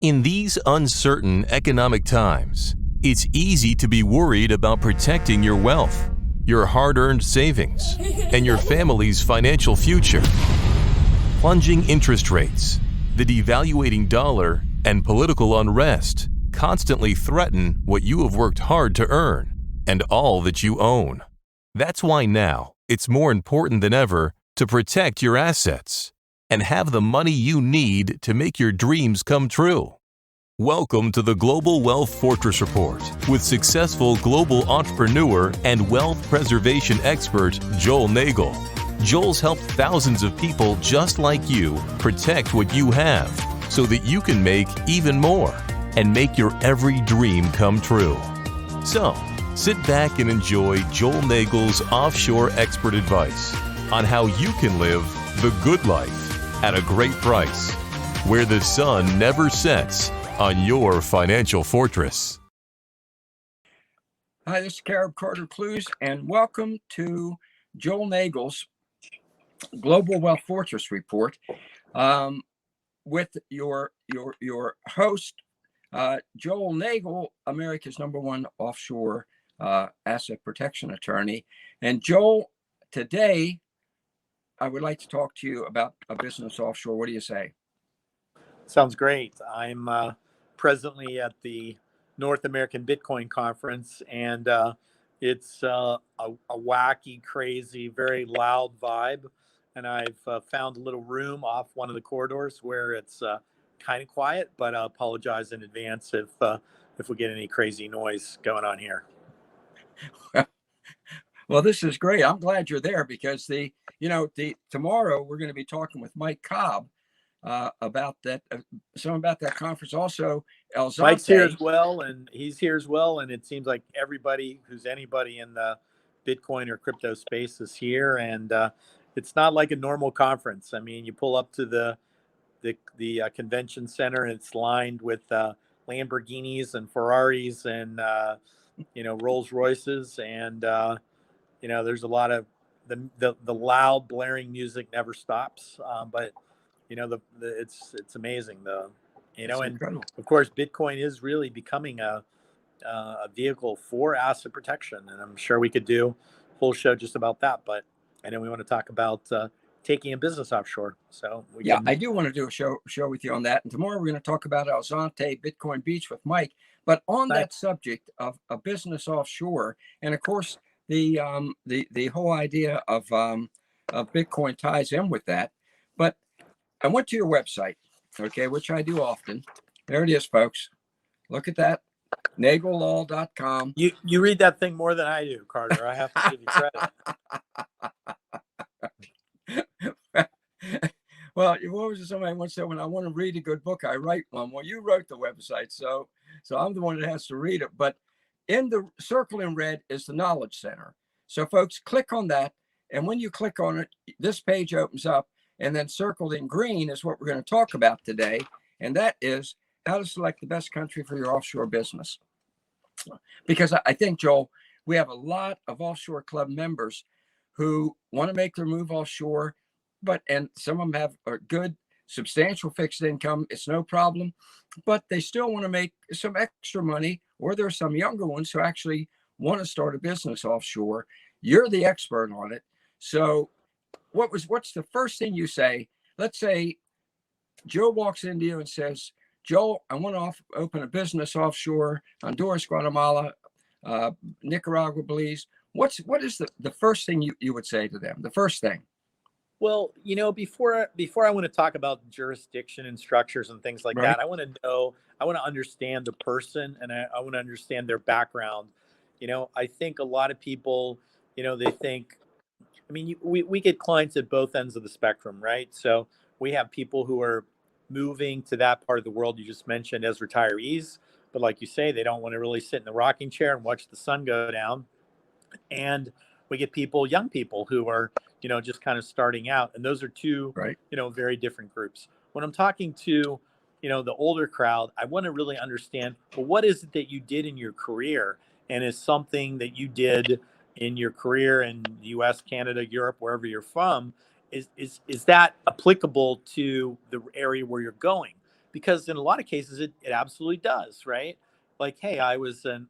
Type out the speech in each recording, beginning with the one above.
In these uncertain economic times, it's easy to be worried about protecting your wealth, your hard-earned savings, and your family's financial future. Plunging interest rates, the devaluating dollar, and political unrest constantly threaten what you have worked hard to earn and all that you own. That's why now it's more important than ever to protect your assets and have the money you need to make your dreams come true. Welcome to the Global Wealth Fortress Report with successful global entrepreneur and wealth preservation expert Joel Nagel. Joel's helped thousands of people just like you protect what you have so that you can make even more and make your every dream come true. So, sit back and enjoy Joel Nagel's offshore expert advice on how you can live the good life at a great price, where the sun never sets on your financial fortress. Hi, this is Carib Carter-Clues, and welcome to Joel Nagel's Global Wealth Fortress Report with your host, Joel Nagel, America's #1 offshore asset protection attorney. And Joel, today I would like to talk to you about a business offshore. What do you say? Sounds great. I'm presently at the North American Bitcoin Conference, and it's a wacky, crazy, very loud vibe. And I've found a little room off one of the corridors where it's kind of quiet, but I apologize in advance if we get any crazy noise going on here. Well, this is great. I'm glad you're there because tomorrow we're going to be talking with Mike Cobb about that, some about that conference. Also, El Zante. Mike's here as well, and he's here as well. And it seems like everybody who's anybody in the Bitcoin or crypto space is here. And it's not like a normal conference. I mean, you pull up to the convention center, and it's lined with Lamborghinis and Ferraris and Rolls Royces, and there's a lot of the loud blaring music never stops. But it's amazing though, and incredible. Of course, Bitcoin is really becoming a vehicle for asset protection, and I'm sure we could do a whole show just about that. But I know we want to talk about taking a business offshore. So I do want to do a show with you on that. And tomorrow we're going to talk about El Zante Bitcoin Beach with Mike. But on that subject of a business offshore, and of course the whole idea of Bitcoin ties in with that. But I went to your website, okay, which I do often. There it is, folks. Look at that. Nagellaw.com. You read that thing more than I do, Carter. I have to give you credit. Well, what was it somebody once said, when I want to read a good book, I write one. Well, you wrote the website, so I'm the one that has to read it. But in the circle in red is the Knowledge Center. So, folks, click on that. And when you click on it, this page opens up. And then circled in green is what we're going to talk about today. And that is how to select the best country for your offshore business. Because I think, Joel, we have a lot of Offshore Club members who want to make their move offshore, and some of them have a good, substantial fixed income. It's no problem, but they still want to make some extra money, or there's some younger ones who actually want to start a business offshore. You're the expert on it. So what's the first thing you say? Let's say Joe walks into you and says, Joel, I want to open a business offshore, Honduras, Guatemala, Nicaragua, Belize. What is the first thing you would say to them? The first thing. Well, before I want to talk about jurisdiction and structures and things like that, I want to understand the person, and I want to understand their background. I think a lot of people, they think, I mean, we get clients at both ends of the spectrum, right? So we have people who are moving to that part of the world you just mentioned as retirees, but like you say, they don't want to really sit in the rocking chair and watch the sun go down. And we get young people who are, just kind of starting out. And those are two, very different groups. When I'm talking to, the older crowd, I want to really understand, well, what is it that you did in your career? And is something that you did in your career in the US, Canada, Europe, wherever you're from, is that applicable to the area where you're going? because in a lot of cases it absolutely does, right? Like, hey, I was a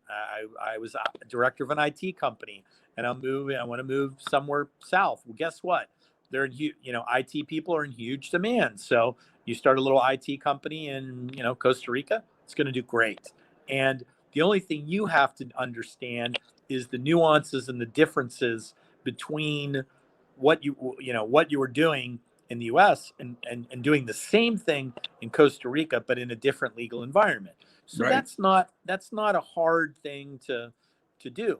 director of an IT company, and I want to move somewhere south. Well, guess what? They're in IT people are in huge demand. So you start a little IT company in Costa Rica, it's going to do great. And the only thing you have to understand is the nuances and the differences between what you were doing in the US and doing the same thing in Costa Rica, but in a different legal environment. So Right. that's not a hard thing to do.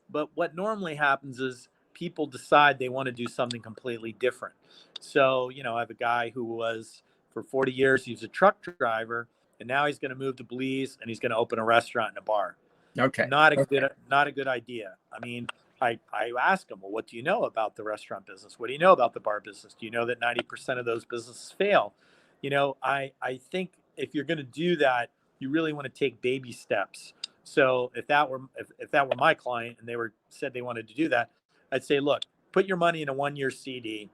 But what normally happens is people decide they want to do something completely different. So, I have a guy who was for 40 years, he was a truck driver, and now he's going to move to Belize and he's going to open a restaurant and a bar. Okay. Not a good idea. I mean, I ask him, well, what do you know about the restaurant business? What do you know about the bar business? Do you know that 90% of those businesses fail? I think if you're going to do that, you really want to take baby steps. So if that were my client and said they wanted to do that, I'd say, look, put your money in a 1-year CD,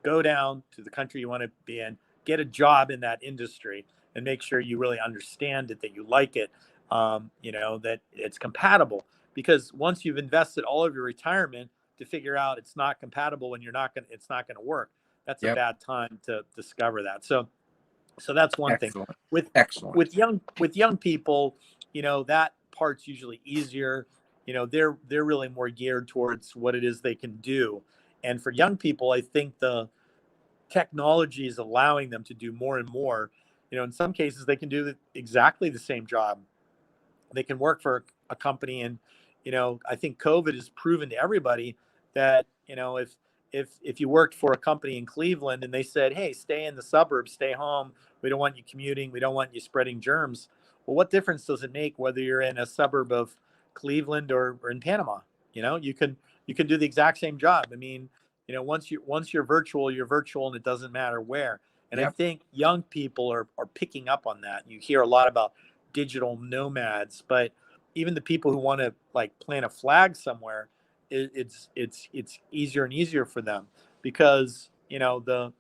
go down to the country you want to be in, get a job in that industry, and make sure you really understand it, that you like it, that it's compatible. Because once you've invested all of your retirement to figure out it's not compatible when it's not going to work, that's a Yep. bad time to discover that. So that's one Excellent. thing. Excellent. With young people, that part's usually easier. They're really more geared towards what it is they can do. And for young people, I think the technology is allowing them to do more and more. In some cases, they can do exactly the same job. They can work for a company, and I think COVID has proven to everybody that if you worked for a company in Cleveland and they said, hey, stay in the suburbs, stay home, we don't want you commuting, we don't want you spreading germs. Well, what difference does it make whether you're in a suburb of Cleveland or in Panama? You can do the exact same job. I mean, once you're virtual, and it doesn't matter where. And I Yep. think young people are picking up on that. You hear a lot about digital nomads, but even the people who want to like plant a flag somewhere, it's easier and easier for them because the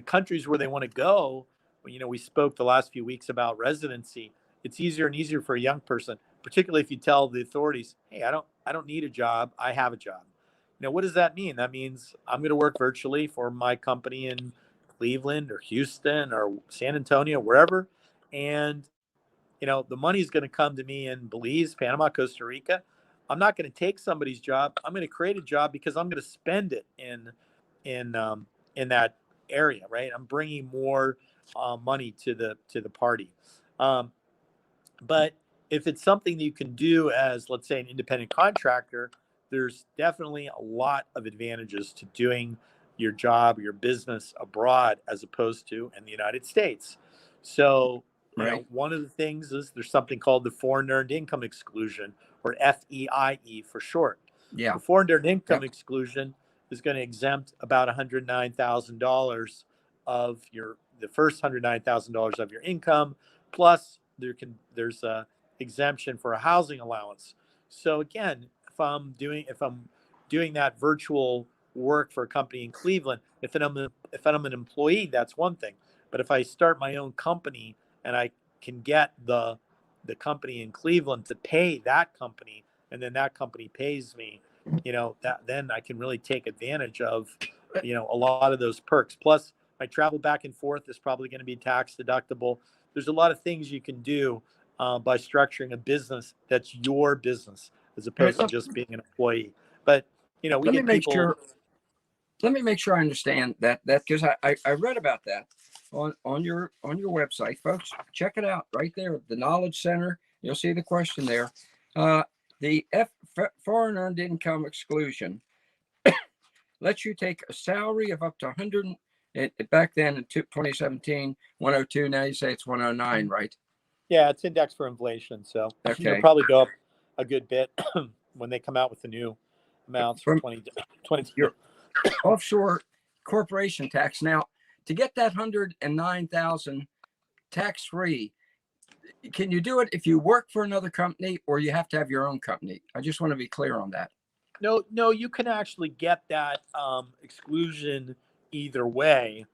countries where they want to go. We spoke the last few weeks about residency. It's easier and easier for a young person, particularly if you tell the authorities, hey, I don't need a job, I have a job. What does that mean? That means I'm going to work virtually for my company in Cleveland or Houston or San Antonio, wherever, and the money's going to come to me in Belize, Panama, Costa Rica. I'm not going to take somebody's job. I'm going to create a job because I'm going to spend it in that area, right? I'm bringing more money to the party. But if it's something that you can do as, let's say, an independent contractor, there's definitely a lot of advantages to doing your job, your business abroad as opposed to in the United States. So, Right. one of the things is there's something called the foreign earned income exclusion, or FEIE for short. Yeah. The foreign earned income Yep. exclusion is going to exempt about $109,000 of the first $109,000 of your income, plus there's a exemption for a housing allowance. So again, if I'm doing that virtual work for a company in Cleveland, if I'm an employee, that's one thing. But if I start my own company and I can get the company in Cleveland to pay that company, and then that company pays me, that then I can really take advantage of a lot of those perks. Plus, my travel back and forth is probably going to be tax deductible. There's a lot of things you can do by structuring a business that's your business as opposed to just being an employee. But we Let me get make people. sure. Let me make sure I understand that because I read about that on your website, folks. Check it out right there, the Knowledge Center. You'll see the question there. The foreign earned income exclusion lets you take a salary of up to 100. Back then in 2017, 102. Now you say it's 109, right? Yeah, it's indexed for inflation, so Okay. it'll probably go up a good bit when they come out with the new amounts for From 2022. your offshore corporation tax. Now, to get that 109,000 tax free, can you do it if you work for another company or you have to have your own company? I just want to be clear on that. No, you can actually get that exclusion either way.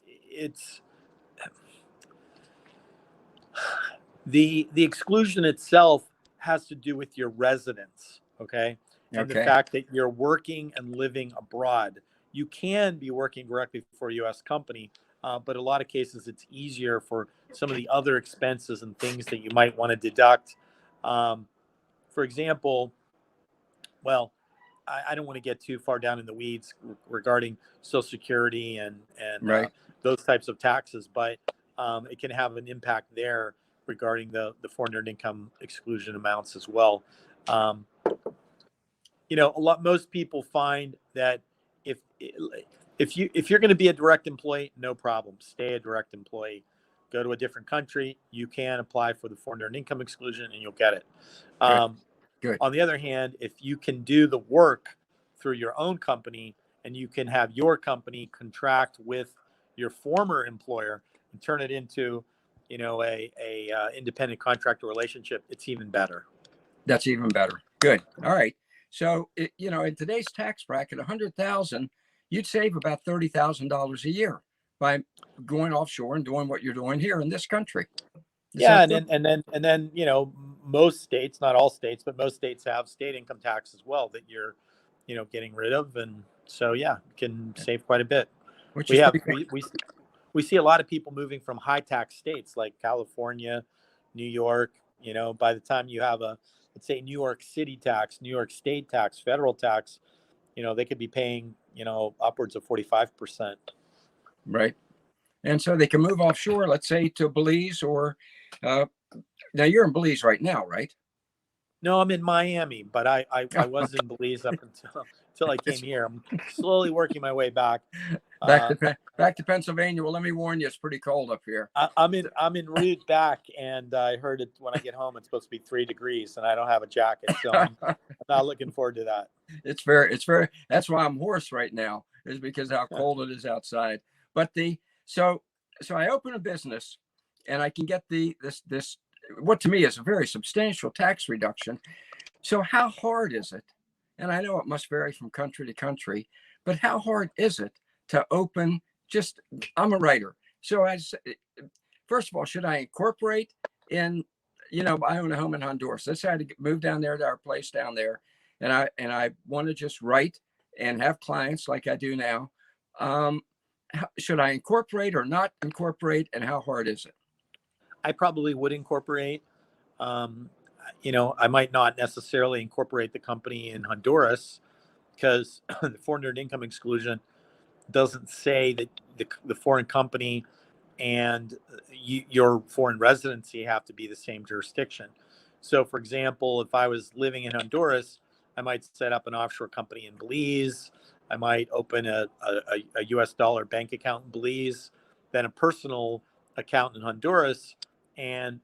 It's The exclusion itself has to do with your residence, okay? And the Okay. fact that you're working and living abroad. You can be working directly for a U.S. company, but a lot of cases it's easier for some of the other expenses and things that you might want to deduct. Um, for example, well, I don't want to get too far down in the weeds regarding Social Security and Right. those types of taxes, but it can have an impact there regarding the foreign earned income exclusion amounts as well. Um, most people find that if if you're going to be a direct employee, no problem, stay a direct employee. Go to a different country, you can apply for the foreign earned income exclusion, and you'll get it. Good. Um, Good. on the other hand, if you can do the work through your own company and you can have your company contract with your former employer and turn it into, a independent contractor relationship, it's even better. That's even better. Good. All right. So, in today's tax bracket, 100,000, you'd save about $30,000 a year by going offshore and doing what you're doing here in this country. Is Yeah, that and then most states, not all states, but most states have state income tax as well that you're getting rid of, and so yeah, you can save quite a bit. which We is have pretty cool. we see a lot of people moving from high tax states like California, New York. By the time you have let's say New York City tax, New York State tax, federal tax, they could be paying upwards of 45%. Right. And so they can move offshore, let's say to Belize or uh, now you're in Belize right now, right? No, I'm in Miami, but I was in Belize up until I came here. I'm slowly working my way back. Back to Pennsylvania. Well, let me warn you, it's pretty cold up here. I'm in route back, and I heard it when I get home. It's supposed to be 3 degrees, and I don't have a jacket, so I'm not looking forward to that. It's very. That's why I'm hoarse right now, is because how cold it is outside. But so I open a business, and I can get this what to me is a very substantial tax reduction. So how hard is it? And I know it must vary from country to country, but how hard is it to open? I'm a writer, so first of all, should I incorporate in? I own a home in Honduras. Let's say I had to move down there to our place down there, and I want to just write and have clients like I do now. Should I incorporate or not incorporate, and how hard is it? I probably would incorporate. Um, I might not necessarily incorporate the company in Honduras because the foreign earned income exclusion doesn't say that the foreign company and your foreign residency have to be the same jurisdiction. So, for example, if I was living in Honduras, I might set up an offshore company in Belize. I might open a US dollar bank account in Belize, then a personal account in Honduras, and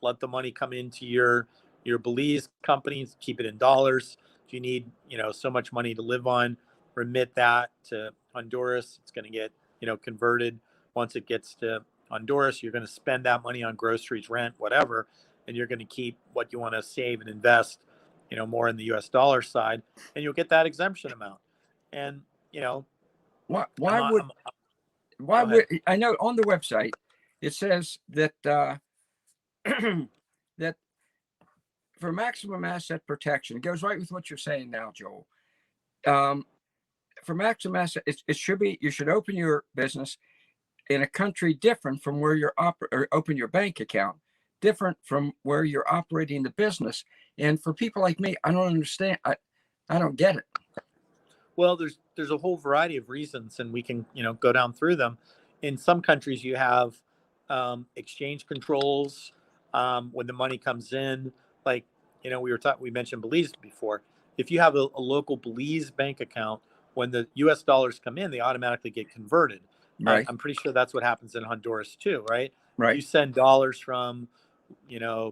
let the money come into your Belize companies, keep it in dollars. If you need so much money to live on, remit that to Honduras. It's going to get converted. Once it gets to Honduras, you're going to spend that money on groceries, rent, whatever, and you're going to keep what you want to save and invest more in the US dollar side, and you'll get that exemption amount. And Why I'm, would I'm, why go ahead. would I know on the website it says that that for maximum asset protection, it goes right with what you're saying now, Joel. For maximum asset, it should be you should open your business in a country different from where you're or open your bank account different from where you're operating the business. And for people like me, I don't understand. I don't get it. Well, there's a whole variety of reasons, and we can go down through them. In some countries, you have exchange controls when the money comes in. Like we mentioned Belize before. If you have a local Belize bank account, when the U.S. dollars come in, they automatically get converted. Right. I'm pretty sure that's what happens in Honduras too, right? Right. If you send dollars from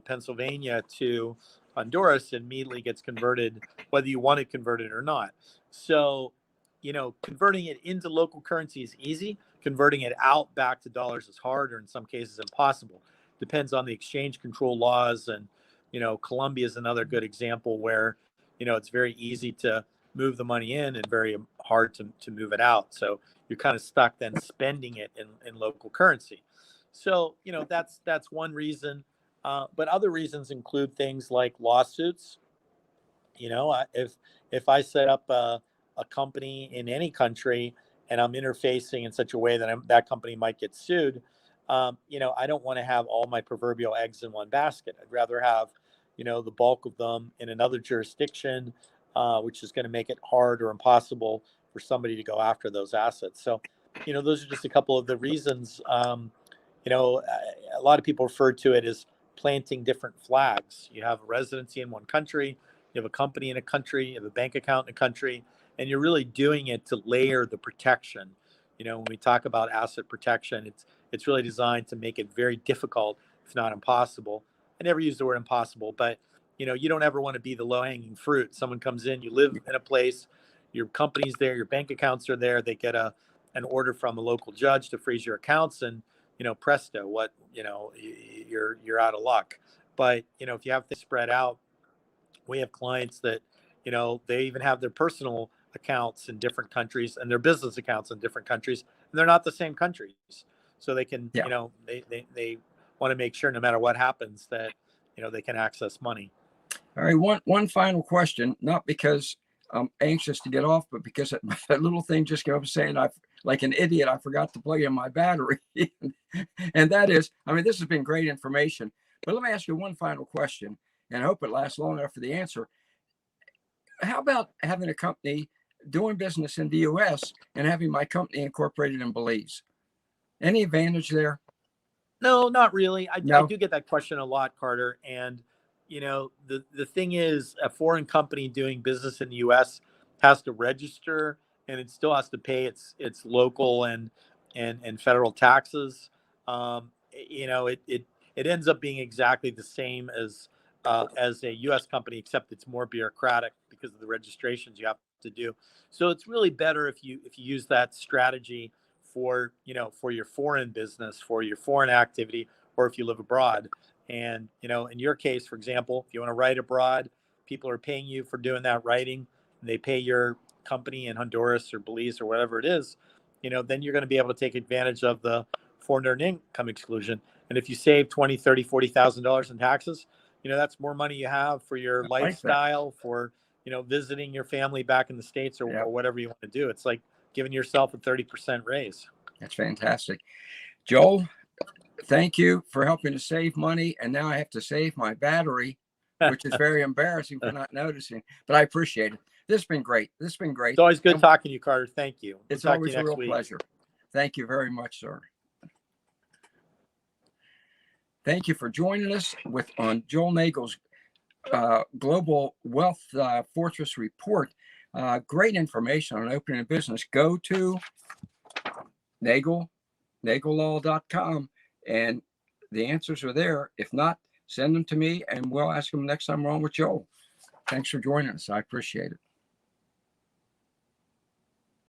Pennsylvania to Honduras, it immediately gets converted, whether you want it converted or not. So, converting it into local currency is easy. Converting it out back to dollars is hard, or in some cases impossible. Depends on the exchange control laws. And, Colombia is another good example where, it's very easy to move the money in and very hard to move it out. So you're kind of stuck then spending it in local currency. So, that's one reason. But other reasons include things like lawsuits. If I set up a company in any country and I'm interfacing in such a way that that company might get sued, I don't want to have all my proverbial eggs in one basket. I'd rather have, the bulk of them in another jurisdiction, which is going to make it hard or impossible for somebody to go after those assets. So, those are just a couple of the reasons. A lot of people refer to it as planting different flags. You have a residency in one country, you have a company in a country, you have a bank account in a country, and you're really doing it to layer the protection. When we talk about asset protection, it's really designed to make it very difficult, if not impossible. I never use the word impossible, but you don't ever want to be the low-hanging fruit. Someone comes in, you live in a place, your company's there, your bank accounts are there, they get an order from a local judge to freeze your accounts, and presto, you're out of luck. But if you have things spread out, we have clients that they even have their personal accounts in different countries and their business accounts in different countries, and they're not the same countries. So they can, they want to make sure no matter what happens that they can access money. All right, one final question, not because I'm anxious to get off, but because that little thing just kept saying, like an idiot, I forgot to plug in my battery. And that is, this has been great information, but let me ask you one final question, and I hope it lasts long enough for the answer. How about having a company doing business in the U.S. and having my company incorporated in Belize? Any advantage there? No, not really. I No? do get that question a lot, Carter. And, the thing is, a foreign company doing business in the U.S. has to register, and it still has to pay its local and federal taxes. It ends up being exactly the same as a U.S. company, except it's more bureaucratic because of the registrations you have to do. So it's really better if you use that strategy for your foreign business, for your foreign activity, or if you live abroad. And in your case, for example, if you want to write abroad, people are paying you for doing that writing, and they pay your company in Honduras or Belize or whatever it is, then you're going to be able to take advantage of the foreign earned income exclusion. And if you save $20,000, $30,000, $40,000 in taxes, that's more money you have for your lifestyle, for visiting your family back in the States, or whatever you want to do. It's like giving yourself a 30% raise. That's fantastic. Joel, thank you for helping to save money. And now I have to save my battery, which is very embarrassing for not noticing, but I appreciate it. This has been great. It's always good talking to you, Carter. Thank you. It's always a real pleasure. Thank you very much, sir. Thank you for joining us on Joel Nagel's Global Wealth Fortress Report. Great information on opening a business. Go to nagellaw.com, and the answers are there. If not, send them to me, and we'll ask them next time we're on with Joel. Thanks for joining us. I appreciate it.